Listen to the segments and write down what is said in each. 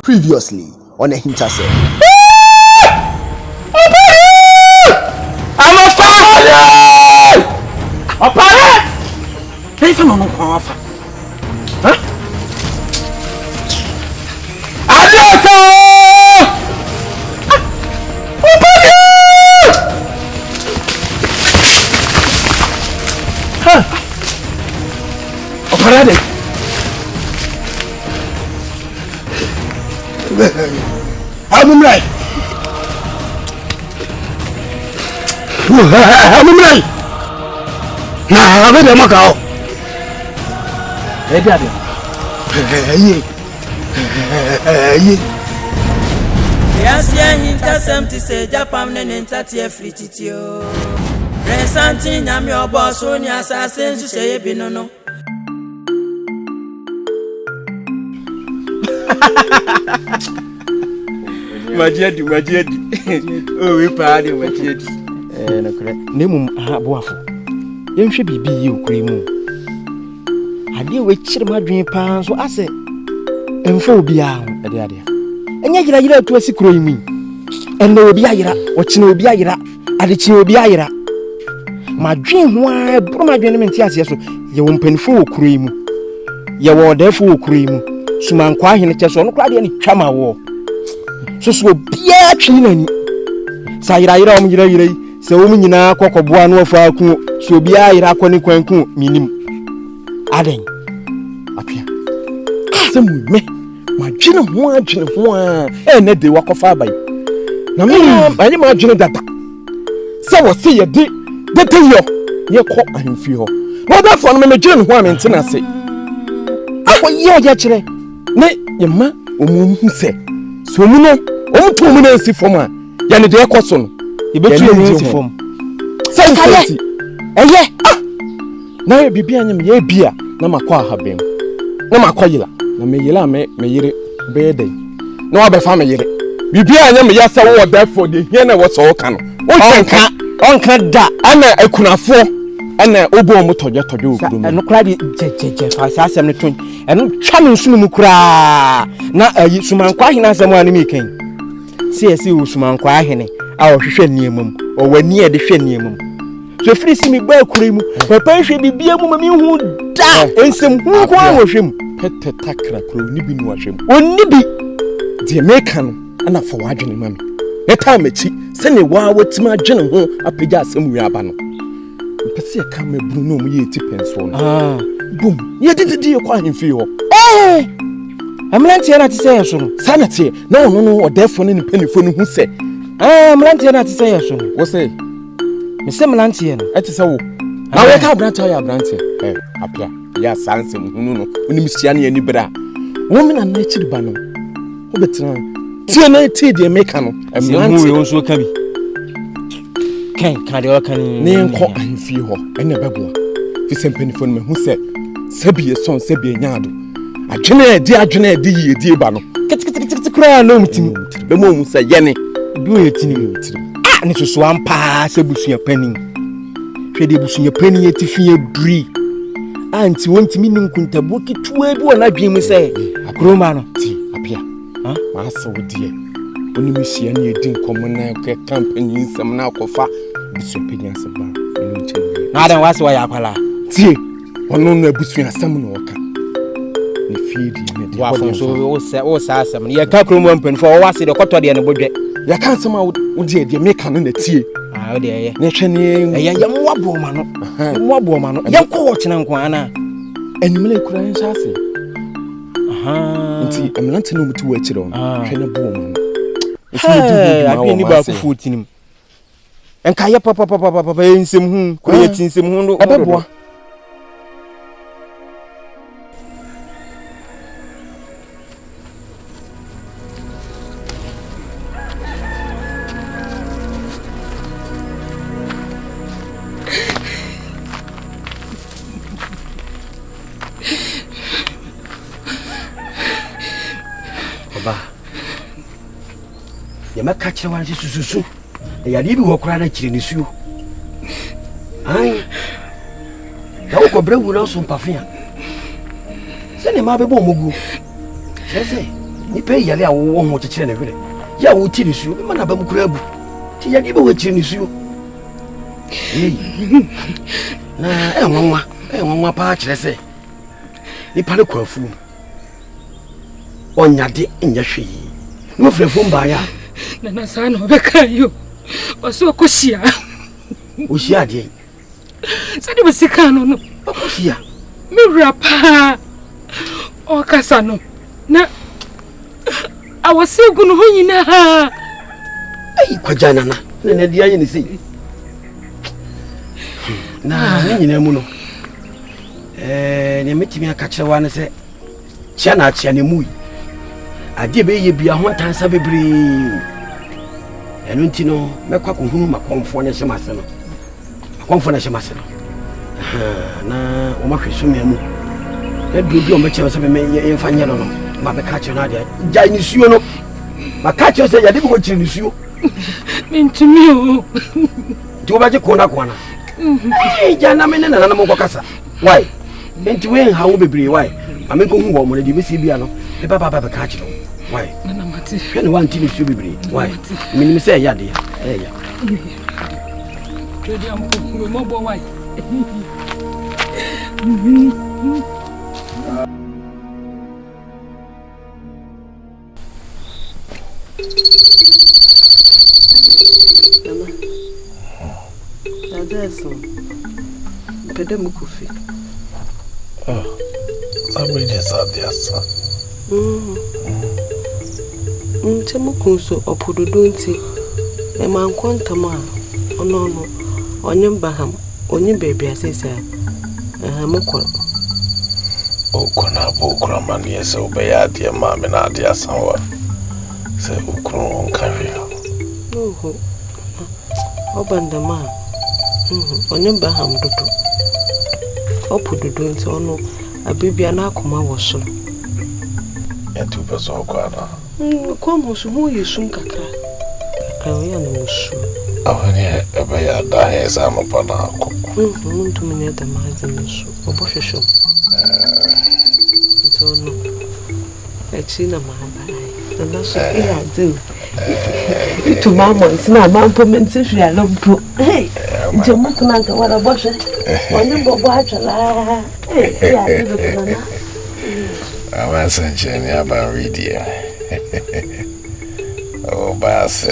Previously on AHINTASEM. I'm a fire! A fire! Hey, from no off. Huh? Adios! Huh? Operate. I'm right. I'm right. Nah, I'm ready, Macau. Hey, Daddy. Yes, AHINTASEM to say Japan and Entatia Frititio. Resantin, I'm your boss, only assassin to say, Binono. Majedi. Oh, we party, Majedi. No correct. Name Boafo. You should be you, Cream. I deal with Chirma pounds, so I say, and phobia, the idea. And yet, you to a secret me. And no biara, what no biara, and it's no biara. My dream, why, my dream, yes, you won't pen full cream. You were therefore cream. Suman kwahin na cheso no kwade ni twama wo so bia twinani sa yira om yira se wo nyina kokoboa no afa ku so bia yira akoni kwanku minim aden apia semu me ma dwene ho a na de wakofa bai na me ayi ma dwene dada se wo se ye de yo ye ko ahemfi ho no da fo no me dwene ho a me ntena se akoye ya kire ne yema omuhu se so mu no omto mu na si fom a ya ne de ekoso no yebetu emu fom sanfati eye na ye bibia anyam ye bia na makwa ahabem na makwa yila na me yila me yire be dey na wa be fa me yire bibia anyam ya se wo therefore de hia na wo so wo ka no onka da ana ekunafo ana obo mu toje okuru mu no kra di je fa sa asem ne ton eno twa me nsunu mu kra na ayi sumankwa ahene asem ani mi kan si wo sumankwa ahene a wo hwehwe niemum o wani e de hwe niemum so firi si mi ba kura mu papa hwe bibia mu mami hu da ensem hu ko an wo hwem pete takra kura ni bi nu ahwem oni bi de meka no ana fa wadwene mami eta machi se ne wa watima adwene ho apagya asem wi aba no pese ya kama bruno mu ye ti penso no boom ye didi kwa hemfi ho amlantie na ti say so no sanate na ono no odefo ne penifo no hu se amlantie na ti say so no wo say me se amlantie no eti se wo na wo ka abrantie ya abrantie apia ya sanse mu hunu no onim sia ne ani bra wo me na na chiri ba no wo betra tie na tie de meka no amlantie wo so ka bi kan de wakan ne nko anfi ho ene beboa fi sempeni me hu se sabie son sabie nyaado adwene di ye die ba no kiti kura no mtimi be mo mu se yene bi o yetini ne so ampa se busua pani hwe de busua pani yetifie duri anti wontimi ni nkuntabu kituwa bi wona dwen mu se akroma no ti apia ma asa wodie oni misia ne edin komo na ke campaign nsam na akofa busua pani asaba eno nchene na dan wase wa ya kwala ti ono no abusua asam no oka ne fiedi ne de wa fon so o sa asam ne ya ka kromo mpan fo wase de kotode ne bodwe Ya can't some out dear make an tea. Ah, dear, Nation, a young woman, woman, young coach, and Anquana, and you may cry in Sassy. Aha, I'm not to know to watch it on. Train a woman. I've been about 14. And Kaya Papa in some creating some hundo. You make catch one susu. Ya di bi wo kura na kire nisuo. Ai. Ya wo kobra wu na so mpafia. Se ne ma be bo mogu. Se ni pe yale a wo ho kekere na hwere. Ya wo ti nisuo, be ma na ba mu kura bu. Ti ya di be wo kire nisuo. Na nwanwa pa kire se. Ni pa le kwafu. Onyade nya hwe. No frefo mba ya. Na sana obekayo. Waso koshia. Oshia de. Sadi basika no. Oshia. Mi rapa. O kasa no. Na awase gunu ho nyina ha. Ai kwajana na dia ye ni sei. Na nyina mu no. Ne metimi aka kire wa ne se. Chia na chia ne mu. Ade be ye bia ho tansa bebre. Enu ntino mekwa ko hunu makomfo ne hyemase no. Makomfo ne hyemase no. Na o ma hwesu memu. Na dubi o meche se me yemfa nye no no. Ma be ka kire na ade. Ja ni suo no. Ma ka kire se ya de ko kire ni suo. Mintimi o. Ti o ba je ko na. Eh ja na me ne na mo kokasa. Why? Enti we ha wo bebre why? Ma me ko hu wo mo ne di me si bia no. E papa ka kire. Why? Nana mati. When one thing is be why? Me say ya de. Ya. Ready am we mo bo why? Adesso. Pedem kofi. Sabri sadiasa. Ntemu kunso opododo nti e man kwontam a ono onye mbaham onye bebi asese mokoro okona bokura manie se obeya de ma me na de asanwa se okuru onkawe oho obandama onye mbaham dodo opododo nti ono abibia na akoma wo so ya tu peso okwana como so mo yesum kakra ya no musu ahani ebeya da hesa no pana ko muntu mene da mazi musu obohwehwe so no na mahaba na so ya do to mama sina mampo mentisi ya lompo hey jemo kuna ga wala boshe wani bobo achala ya do kuna Awa sancheni aba ready. Oh base.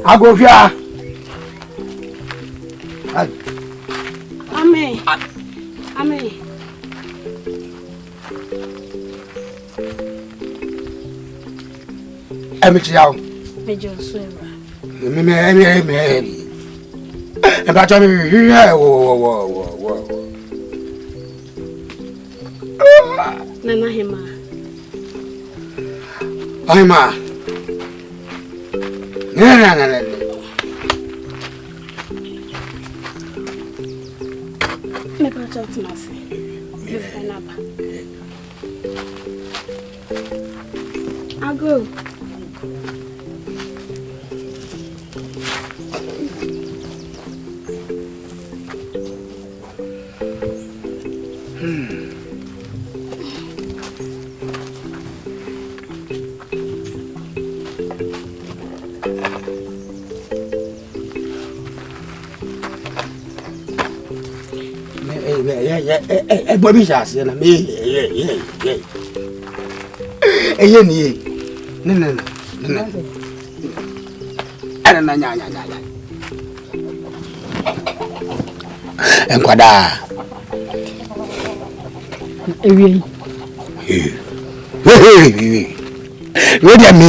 Agofia. Amen. Amen. Emichiao. Mejo sweba. Me. E ba cho mi here wo. Nana hema. Ai ma. Na. Me pa chat na se. I'll go. Bobby Shas, and me, no. And Quada. Ready a me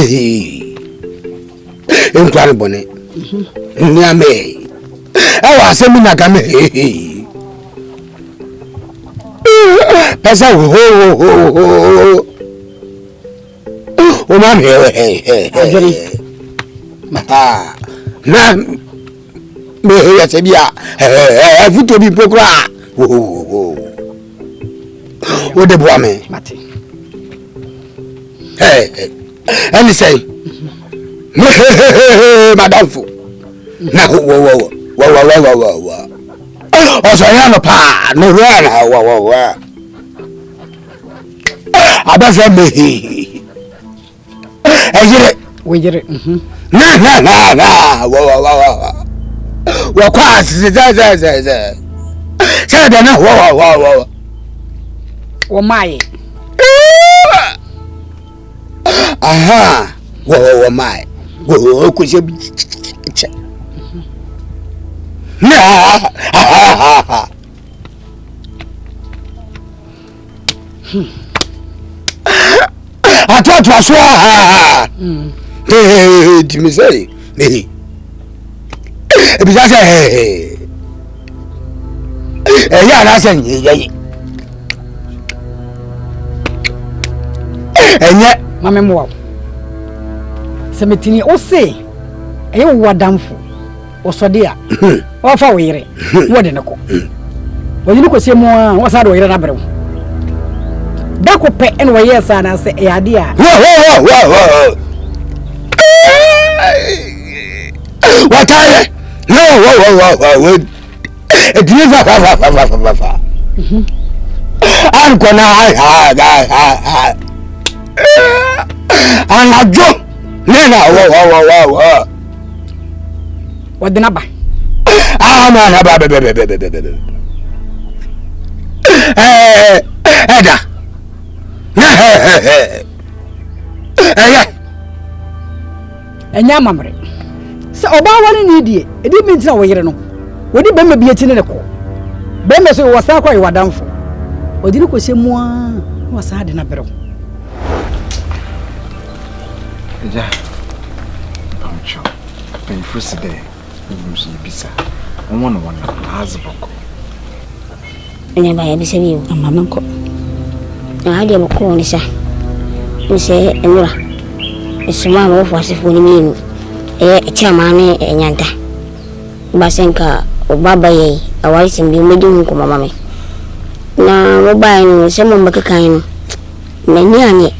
in Clarabonnet. Near me. I was sending a game. Pesa ho mami na me ya sebia futo bi pokra o de boa me mate any say madam fu na wo o so ya no pa no ra wa abasa me we na wa kwa za da na wa mai aha wa mai wo ku je Atwa so me say me e bisa say ya na say ye enye mame mo semetini o se e wo wadamfo o sode a o fa wo yire wo de ne ko wo yini ko se mo a wo sa do yire na brew dako pe en wo yesa na se e ade a what are no it deliver I'm gonna and I jump what the naba Eda enya mamre se oba wale ni die edi mi ntina wo yire no wodi be mabie ti ne ko be me so wo sa kwa iwadamfo odi ni ko se mu a wo sa de na bero eja pamcho pen fuside ni musu bisa won na azboko enya ba ya bisa biyo amama ko hadi abako ni sa nse enura esuma mo fasifo ni minu chamane nyanta basenka baba ye awai simbi medun ko mama me na mobile ni sema mbakaka yin na ni anye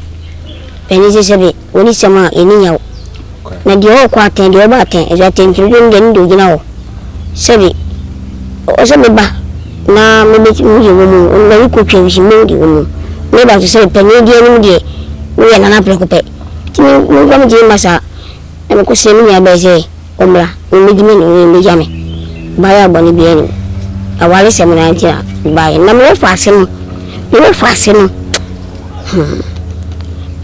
peni sebe woni sema eni yawo na di o kwa ten di o ba ten e ten tun den do gina o sebe o sebe ba na me be mu ye wo mu na ko twa wi me di wo mu ne ba sebe peni di enu di wo ya na preocupe ti mo ko mi masa e ko se mi ya ba je omra mi di me ni ya me ba ya bo ni bi eni awale se mo na ntia ba na me fa se no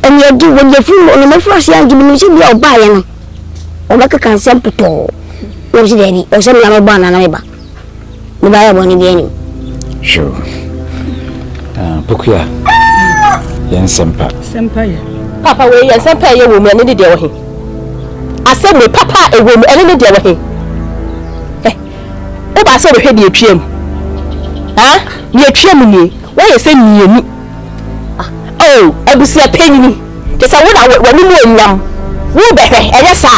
and you do when you fool on the first young given you be buy no o ba ka nsem poto o si dey o se na ba na ba ni ba ya bo ni bi eni sure Bukuya yen sempa ye papa we yen sempa ye wo mu ene de wo he asem me papa e wo mu ene de wo he o ba se hwe de atwam ha ni atwam ni wo ye se nienu oh abusia penyi te sa wo na wo ni mu enyam wo be hwe eye sa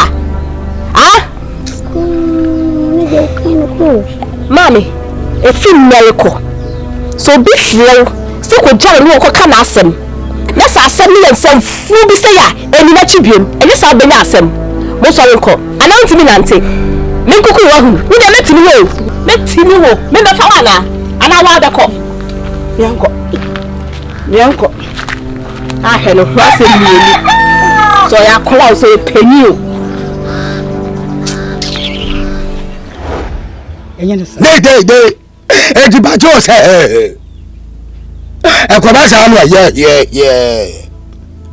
ha ni de kan ko mami e film miracle So be slow. So ko jare no ko kana asem. Na sa asem ne nsem fu bi se ya eni na chibiem. Eni sa benya asem. Mo so nko. Ana ntimi nante. Me nkuku wa hu. Wo de metimi wo. Metimi wo. Me na fa wana. Ana wa da ko. Yanko. Ah hello. Wa se mi ni. So ya kola so penny o. Dey. Eti ba jo se. E ko ba sa no ye.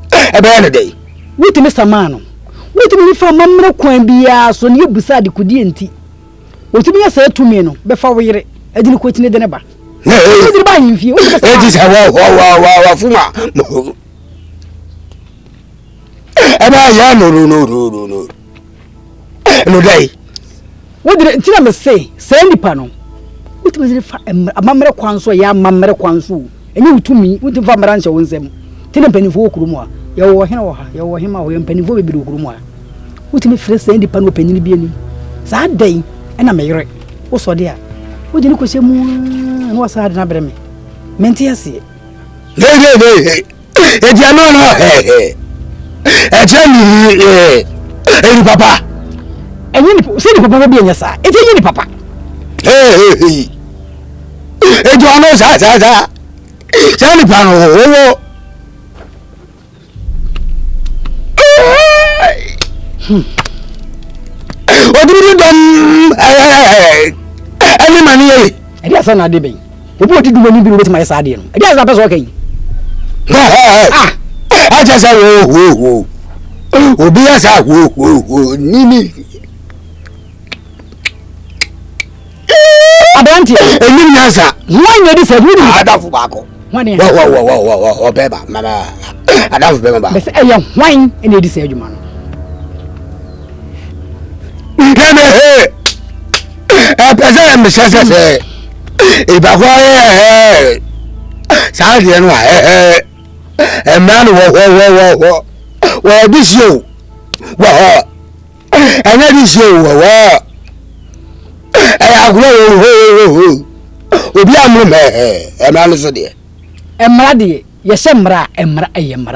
E be ne dey. Wuti Mr. Man. Wuti mi fa mamre kwan bia so ne busa de kudi enti. Wuti mi yesa tumi no be fa wire. Adini ko tine de ne ba. Wuti ba yimfie. Eti se wa fuma. E ba ya no. No dey. Wuti tina me say nipa no. Wuti mi fa mamre kwan so ya mamre kwan so. Enye utumi, wuti fa mara nche wonsem. Tina panifo okurumu a. Yawo hena wo ha, yawo hema wo panifo bebiri okurumu a. Wuti mi frɛ sɛ nipa no panyin bi ani. Saa dan na me yere. Wo so de a. Wo de ni ko se mu na wa sa de na brɛ me. Mente ase. Hey. E dia no. E je ni papa. Enye ni se ni papa bi enya sa. E je ni papa. Hey. E jo no sa. Sa ni pa no wo. Odiri dom ani mani ye. E dia sa na de ben. Obi odi du mani bi no betima yesa de no. E dia sa pese o kan. Aja sa wo. Obi ya sa wo. Nini. Abanti, eni nyasa. Wan ye di se du ni. Adafu bako. Wan ye. Wo beba mama. Adafu beba ba. Bese eye wan ene di se adwuma no. Pese me se. E ba kwa sa de no e man wo this you. Wo anya this you wo. Obi amu me emra no so de emra de ye se emra emra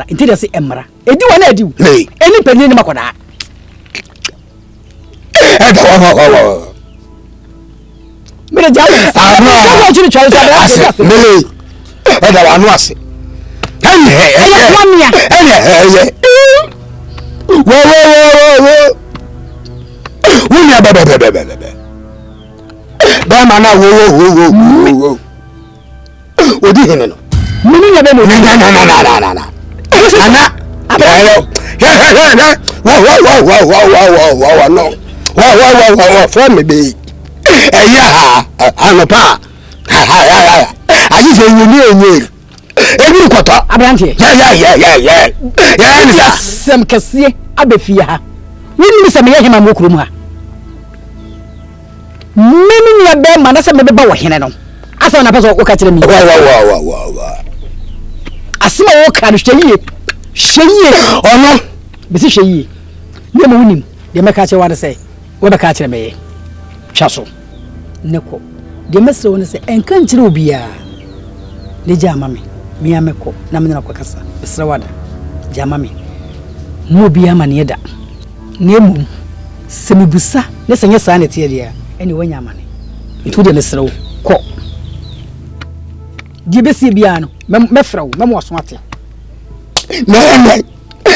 nti de se emra edi wa na edi eni pani ni makoda me de jawo wo chiri chwa so me e da wa no ase wo bebe ba mana wo odi hene no mini ya be no na ana abayo wa no wa for me be eya anopa ayi se yuni ebi koto abrantie ya ni sa sem kese abefia ha woni se me ye hema mo kurum ha mimi ya be ma na se me be ba wo hene no asa na peso wo ka kire mi wa asima wo ka no hweye ono bisi hweye ne mo wonim de me ka kire wa de se wo be ka kire me twa so ne ko de me se woni se enka nkire obia ne jama me ameko na me na ko kasa besra wada jama me mo bia ma ne da ne mu se me busa ne se nya sa na tie dia eni wanya amane ntu de mesrew ko di besi bia no mefrew memo waso ate ne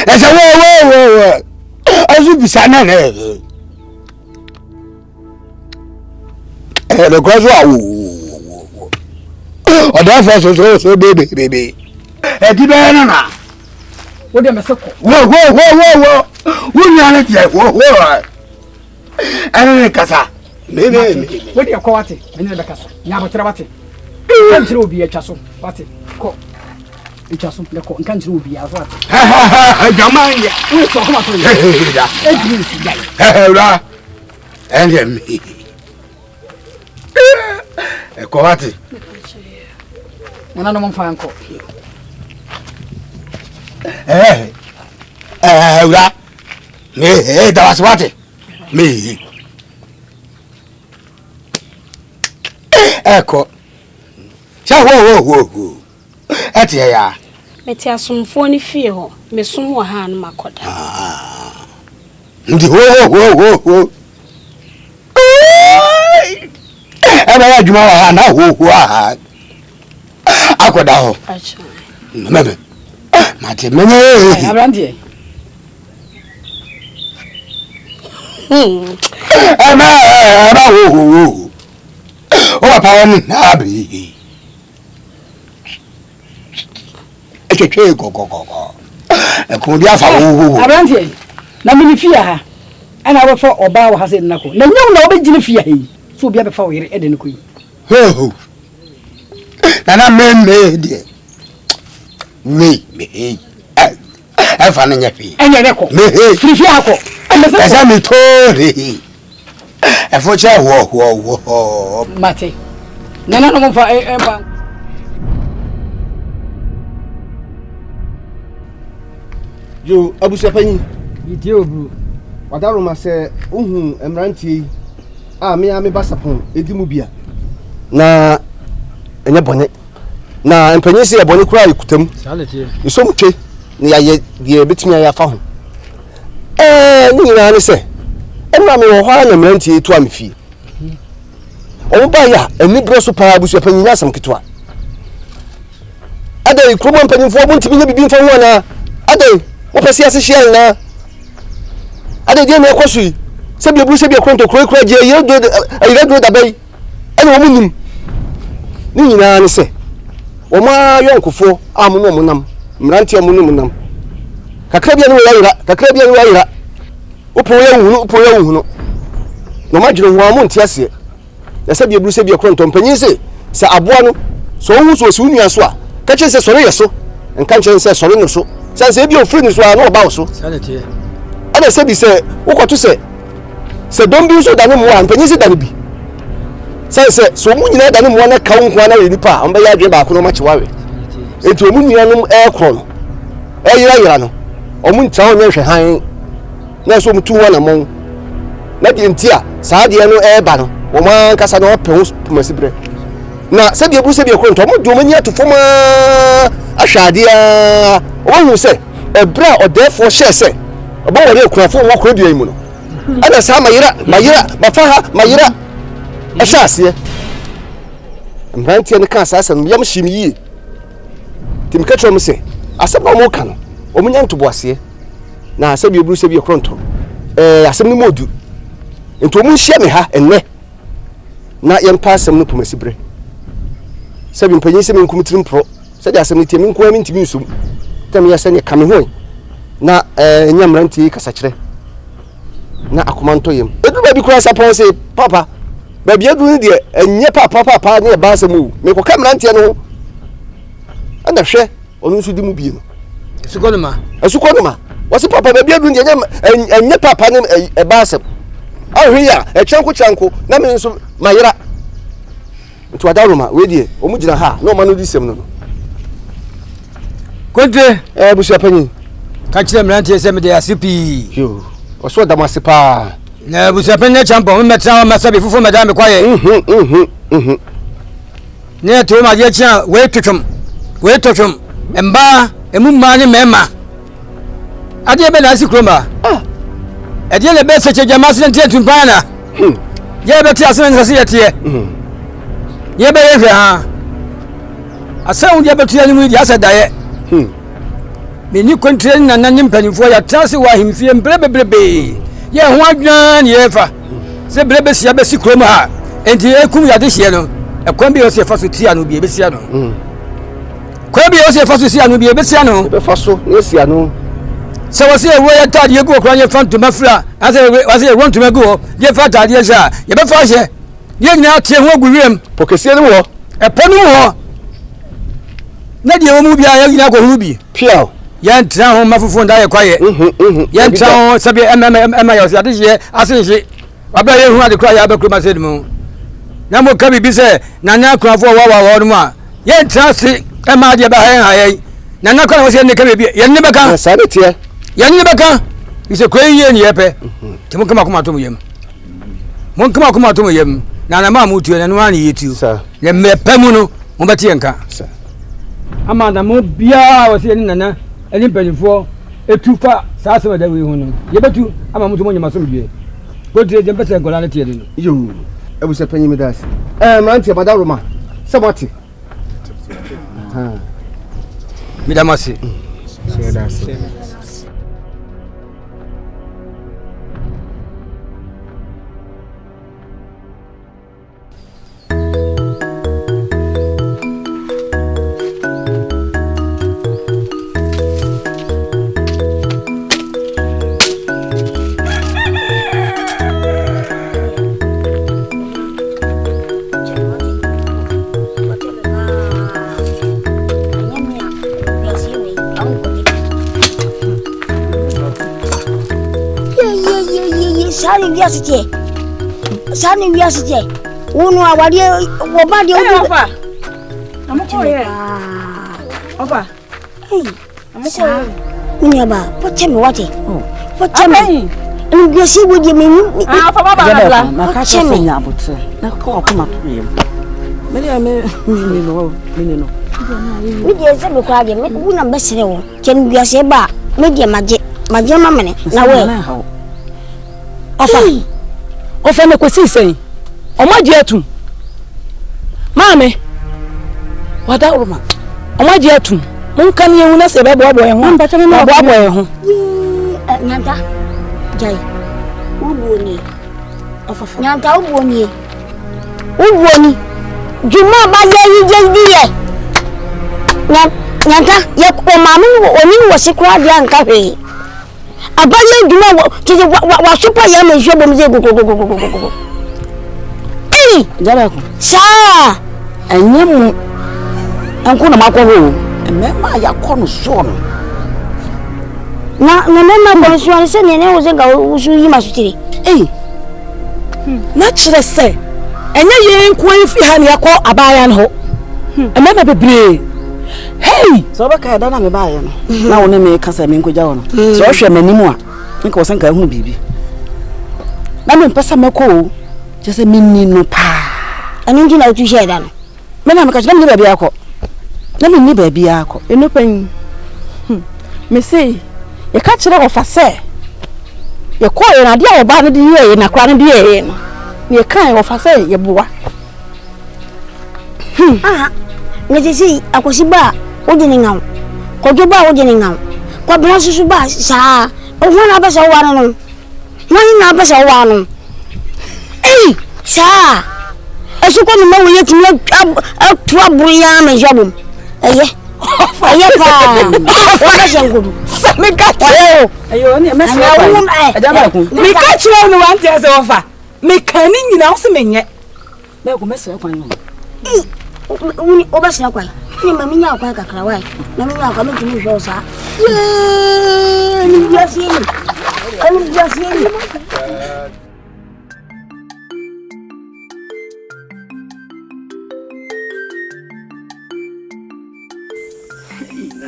esa wo azu bisa na ne le kwazo awu oda fa so bebe e di be na wo de meseko wo nya ne tie wo ene kasa me wo de ko wate ene be kasa nya botre wate kan tire obi atwa so wate ko atwa so le ko kan tire obi aso wate jamanya wo so ko ma to e di si dai ura ende mi e ko wate wana no mfa anko ura me da was wate me Cha ho. Ate ya. Meti asomfo ni fie ho. Me som wo ha no makoda. Ndi ho. Eba ya juma wa ha na ho ha. Akoda ho. Acha. Meme. Mate meme. Abrandie. Ema ho. O pa won na bi. Echeke go. E ko dia fa ho. Abrandie. Na mini fia ha. Ana wo fa oba wo ha se nako. Na nyam na obegine fia hi. So bia be fa wo yire e de nako yi. Ho. Nana me de. Me. E fa na nyafi. Enye reko. Me. Firi fia ko. Esa mi tori. E fo che wo. Mate. Nana no mo fa e ba. Yo abusia panyi. Yiti obru. Wadaro ma se ohun emrantie me basapon edimu bia. Na enye bone. Na empanyi se bone kura ikutam. Salete. Isom twe na yaye de betimi ya fa ho. Ni na ne se. Enna me wo ha na emrantie to amfi. O ba ya eni broso pa abusia panyi nyasam kitwa. Adai kromo empanyi fo bontimi nya bibi mfa ho na. Adai wo pese asehia na. Ade dia na ekosui se bia bru se bia kronto kura je ye do ayira do da bai ene wo munim ni nyina ne se wo ma yonkofo amu no munam mrantie mu no munam kakra bia no ayira opo ya hunu no ma dwere ho amu ntiase ya se bia bru se bia kronto mpanyin se aboa no so hu so nua so a ka che se sore yeso nka che se sore no so se bia ofri ni so a no ba wo so Salete. Ada sebi se ukotu se dombi so dane mu ampanyi se dane bi se so mu nyina dane mu na ka nko na nipa amba ya adwe ba ko no ma chiwawe etu mu nuanum ekro no yira no omu ntra onye hwe han na so mu tu wa na mon na di ntia saa de no ba no wo ma kasa no pe ho masibre na se bi ebu se bi ekro nto mo do mani atofoma ahwade a wo hu se ebra odefo hye se obo wori ekunafo wo kro dua imu no ana sa mayira bafaha mayira asase mbrantie ne ka asase no yam himi yi timkatro mu se asaba mo ka no omunya ntoboase na asabi ebru se bi ekronto asem ni modu ento mu hia me ha enne na yempa asem no pomasibre sabi mpanyin se me nkumtirim pro sadi asem ni temi nko amintimi nsum tam ya sene kame hoy na nyamranti kasakire na akomanto yem edu ba bi kura sapon se papa ba bi edu de enye papa ne ba asemu me ko kamranti no ana hwe onu nsu di mu bi no esukonoma wasi papa ba bi edu de enye papa ne e ba asem ahwe ya chanko na me nso mayira ntu adaroma we die omu gina ha na o ma no di sem no Kontre busia panyi ka kire mrantie se me de asipi yo oso damase pa na busia panyi champo me metra ma sabi fufu madame kwaye ne to ma je chia we tochum emba emu ma ni mema ade be na asikroma ade le be se che jama se ntie tumpana ye be tia se nse ye tie ye be ye ha asan ye be tia ni mu di asadaye meni kontre na nanyim panifo ya trase wa himfie mbrebebrebe ye ho adwan ye fa se brebe sia be si krom ha enti ekum ya de hie no ekwan bi o se fa so tia no bi e be sia no kwa bi o se fa so sia no bi e be sia no be fa so ne sia no se wase ewo ya tade ye go kran ye fanto mafra ase wase ye want to go ye fa tade ye sha ye be fa hye ye nyina tie ho aguwem pokesie no wo epo no wo na de wo mu bia ye nyina ko hu bi piao yantra ho mafufu nda ye kwaye yantra ho sabi ema yo sia de ye asenje abla ye hu ade kwa ya be kroma sedum na mo ka bibi se na na krafo wa no ma yantra se ema de ba haye na na kwa wo se ne ka bibi ye ne beka sa de tie ye ne beka ise kwa ye ne ye pe ti mo kama to mo yem mo kama to mo yem na na ma mu tu na no ani yetu sa ne me pe mu no mo beti enka ama na mo bia wo se ni nana ani mpanifo etufa saa se wada we hu no ye betu ama mo to mo nyama so bie ko dire je mpese gola na tie no yo ebu se panyi me das manti madaro ma se moti midamasi se das Sani wiasite unu awadi obadi ofa amukoye ofa amukoye unyaba potemi wate potemi ngesi wodi meni ofa baba makacha senya abotre na ko akoma to yem me no mi de se be kwa de me wu na besere wo ken wiase ba me de maje mamene na we ofa me kwesi sen omaje atum maame wada uruma omaje atum mun kan ye wona se be bo boy ho bo boy ho nyanta jai ubuoni ofa nyanta ubuoni juma ba ye diye nyanta ye ko mamu oni wo se kwa dia nka hwe abaye duma wa super ya me jwe bom ze go jaba ko sa anyemu anko na makwo emema ya kono so no na mema ko so se ne wo ze ga usu yi masutire na kire se enye ye nko afi ha ne yakọ abaya no ho emema bebre so ba ka da na me baaye no na wo ne me kasa me nkoja wo no so hwe manimu a nka wo sanka hu bibi na me pesa meko je se minni no pa ani ngi na utu sheda no me na me ka je me ba bia akọ na me ni ba bia akọ eno pan me sei ye ka kire wo fa se ye ko ye na dia wo ba no di ye na kwa no di ye no ye kan wo fa se ye buwa ngezi akosi ba odi ni ngaw ko jo ba odi ni ngaw ko bra susu ba sa o wona ba sa wa no woni na ba sa wa no sa esu ko ni ma wo yetimi atu aburu ya me jobum eye pa o ba shengudu me ka chiro ayo ni me sa wa ajaba ku me ka chiro no wan te se ofa me kan ni nyina wo se menye me ko me se kwan no uni obasira kwai ni mami nya kwa kakra wai na mimi akwa mtumi hwo sa ni biasini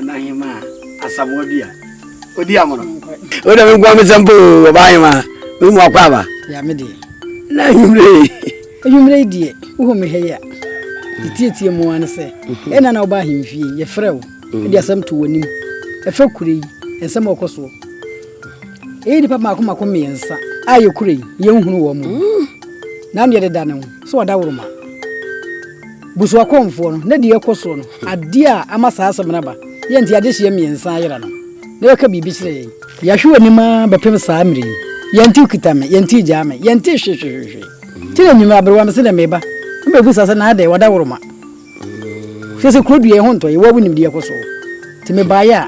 na hima asamodia odi amono oda me gwa me sampo ba hima me mu akwa ba ya me de na yumre die wo me heya titietie mu an se ena na oba himfie ye frew de asam to wanim e fa kurei ensam okoso di papa makoma miensa aye kurei ye nhunu wo mu na me de dane so wada woroma busu akomfo no na de ekoso no ade a amasa asam na ba ye nti ade hye miensa ayera no na ka bibi kire ya hwe onima bepem saa miri ye nti kitame ye nti jame ye nti hwehwehwe tire nyuma aberwa me se na meba mbe bu sasa na ade wada woroma fese krodu ye honto ye wabu nimde yekoso ti me baya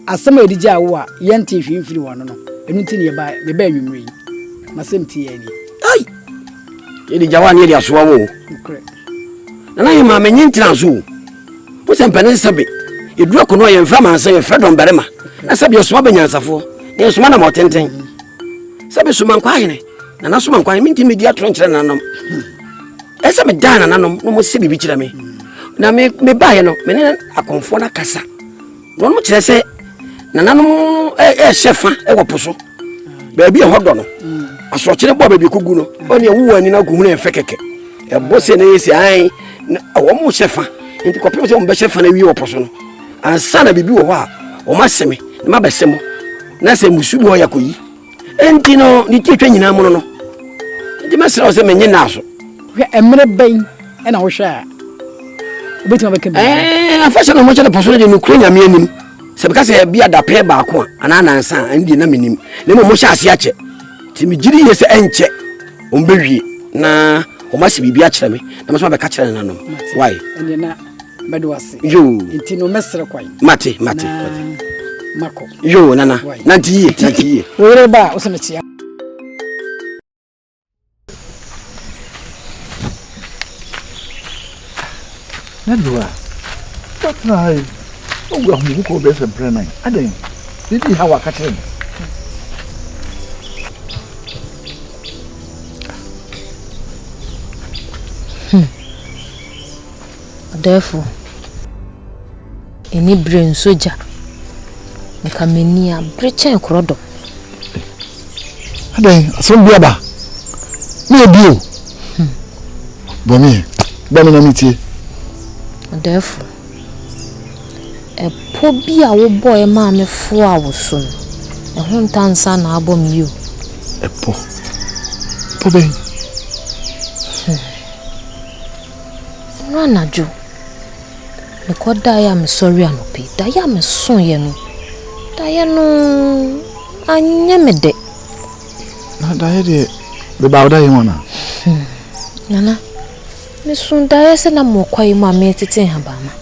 asem edija wo a ye nti hwimfiri wono no enu ti ne ye ba me ba nwumri masem ti ye ni ai ye di jawani ye di asoa wo na ye ma menye ntina so wo se mpane sabe edura kono ye mfa man se ye fredon berema na sabe ye soma banyansafo na ye soma na motenten sabe soma nkwa hene na na soma nkwa minti media tronchre nanom esa me dana nanom no mo se bibi kira me na me bae no me ne akonfo na kasa no mo kire se na nanom shefa wo poso ba bi e hodo no aso kire bo ba bi kogu no oni e wuwa ni na gu hu na efekeke e bo se na yesi ai wo mo shefa nti kopem se mbɛhyɛ fa na wi wɔ poso no ansa na bibi wɔ hɔ a o ma seme na ma bɛsemo na se musu bi hɔ yakoyi enti no ni tietwa nyina mu no nti mesrɛ wo se menye na so hwɛ emre bɛn ɛna wo hwɛ a obetima bɛka bi afasha no mo kyɛ poso no de no kura nyame anim se beka se bia da pɛ baako ana nansa andi na menim na mo hyɛ ase akyɛ ti me giri ye se enkyɛ o mbɛwie na o ma se bibia kyerɛ me na mo bɛka kyerɛ nanom why ɛne na medwase yo nti no mesrɛ kwai mate mako yo nana nanti wo yere ba wo se me tia Medua. What try? Oh, we are going to go best and pray night. I think. Did you have a catching? Therefore, any brain soldier, the Camenia, Bridge Crodo. I think some blabber. Me a deal. Bonnie, Bonnie, therefore, a poor be our boy, mammy, 4 hours soon. A hometown son, album you. A poor baby. Run a Jew. The court I am sorry and pay. I am a son, you know. Diana, I never did. Not died the Bauda, Nana. Miss Sundaya said, I'm more quiet, my mate in Habama.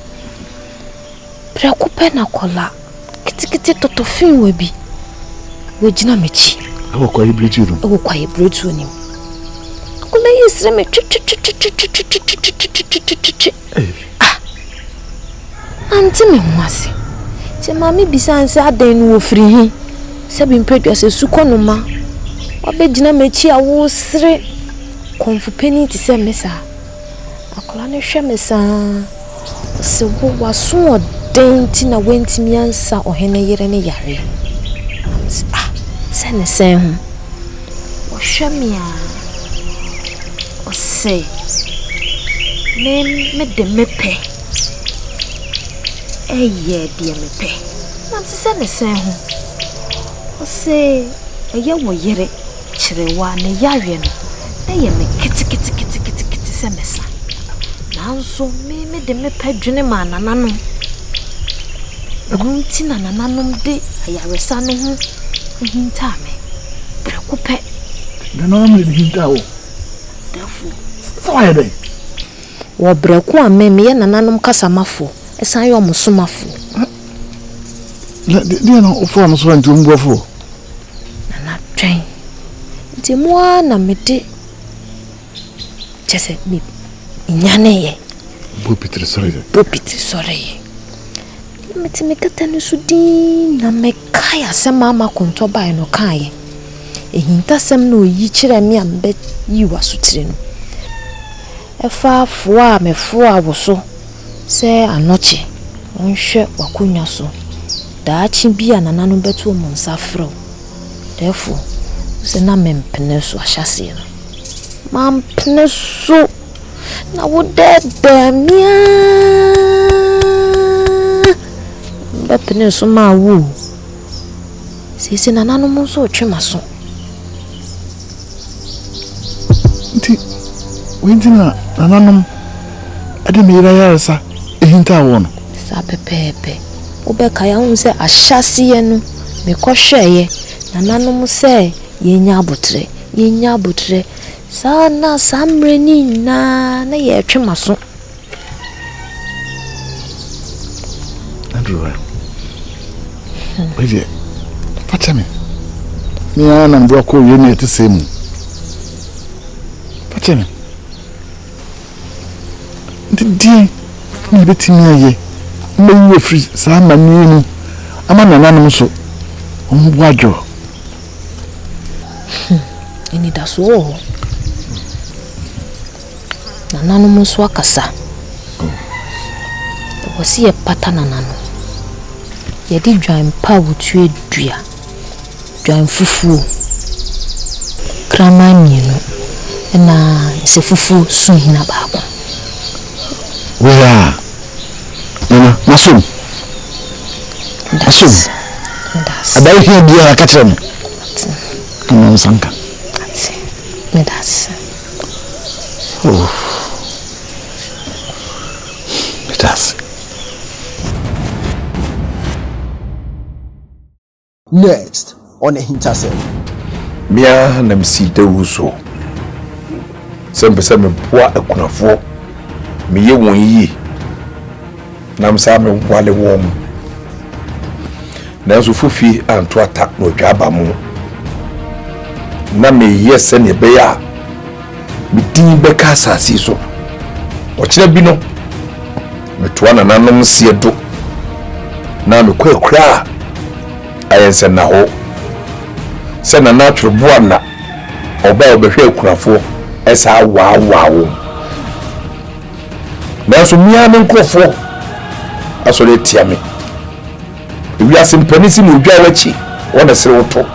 Preocupena cola. Kitty to film will be. Regina Michi. I will quiet breed you. I will quiet breed to him. Could I use them? Auntie me was. Say, Mammy, besides, I didn't will free him. Sabin previous a suconoma. Or Regina Michi, I was 3. Come for penny to say, Messa. Akolane hwe me saa se wo waso odenti na wentimi ansa ohene yere ne yare se ne sen ho wo hwe me a o se me de mepe eye de mepe na se ne sen ho o se eye wo yere kirewa ne yare no eye me kiti se mesa nanso me de me padwene ma nananom nti na nananom de ayaresa no ho hinta me prekope nananom de hinta o therefore so aye dey wo breko ameme ye nananom kasamafo esan ye omsomafo de no ofo no so nti mbuafo nana twen nti mo na me de chese mi nyane ye Bopitri sorry meti mekata no so din na mekaya se mama konto bai no kaye ehintasem no yi kire me ambe yi wasotire no efa foa me foa woso se anoche onhwe wakonya so daachi bia nanano beto mo nsafro therefore se na mempene so ahyase no mampene so na wo dede mia bepene so ma wo sisi nanano mo so twemaso nti wentina nanano ade mira yarasa ehinta wo no sa pepepe obeka ya hu se ahyase ye no me kohweye nanano mo se yenya abotre sana samreni na ye twemaso Andrew Oye Pachame mi ana mbwa ko ye na etesemu Pachame Ndi ni betimi aye mbe yi free sa manu mu ama nananum so ombu adwo eni da so nananum so akasa wosi ye pata nanano ye di dwan pa wotu edua dwan fufuo krama mienu na se fufuo so hina baako wea Masum. Masum. Abai here dia katrem. Kana sanka. Medas. Oh. Medas. Next on AHINTASEM. Mia na msi dewuso. Sempe se me boa akunafo. Me ye won yi. Na msa me wale wom. Na so fufi anto attack no dwaba mu. Na me yese ne be ya. Me din be ka asase so. O kire bi no. Me toa na nanom sie do. Na me kwakura ayense na ho. Se na natural boana. Oba obehwe akunafo esa waawo. Na so mia ne nkofo asole tia me. Ewi asempanisi mu dwa wachi wona sere woto.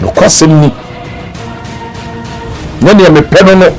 No kwasem ni. Nani me peno no.